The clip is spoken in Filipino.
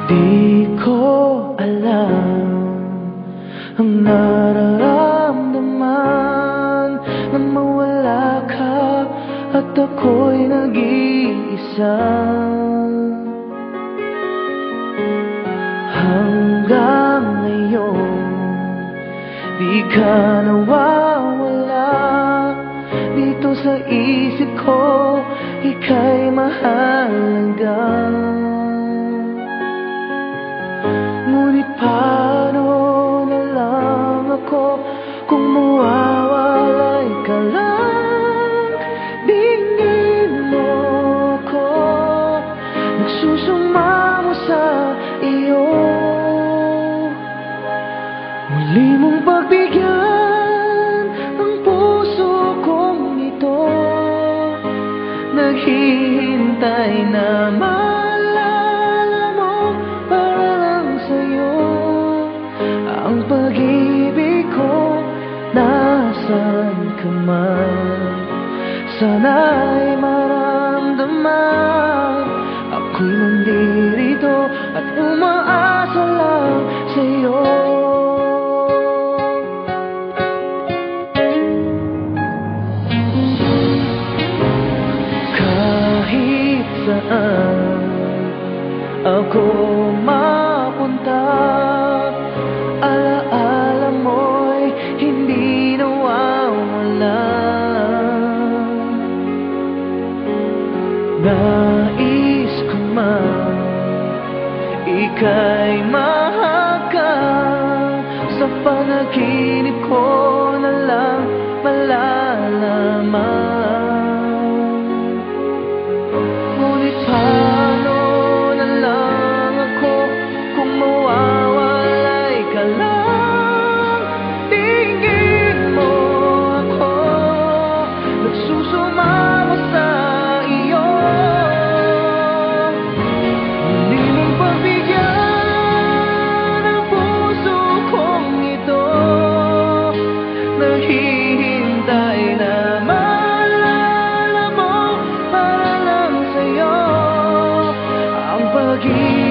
Di ko alam ang nararamdaman nang mawala ka at ako'y nag-iisa. Hanggang ngayon di ka nawawala dito sa isip ko, ika'y mahalaga. Ngunit paano na lang ako kung mawawalay ka lang? Tingin mo ako, nagsusumamo sa iyo. Muli mong pagbigyan ang puso kong ito, naghihintay na ang pag-ibig ko. Nasaan ka man, sana'y maramdaman ako'y nandirito at umaasa lang sa'yo. Kahit saan ako mapunta, alaala mo'y hindi nawawala. Nais ko man ika'y mahagkan, sa panaginip ko na lang malalaman. Ngunit paano na lang ako kung mawawalay ka lang? Tingin mo ako, nagsusumamo sa iyo. Hindi mong pagbigyan ang puso kong ito, naghihintay na maalala mo para lang sa'yo ang pag-ibig.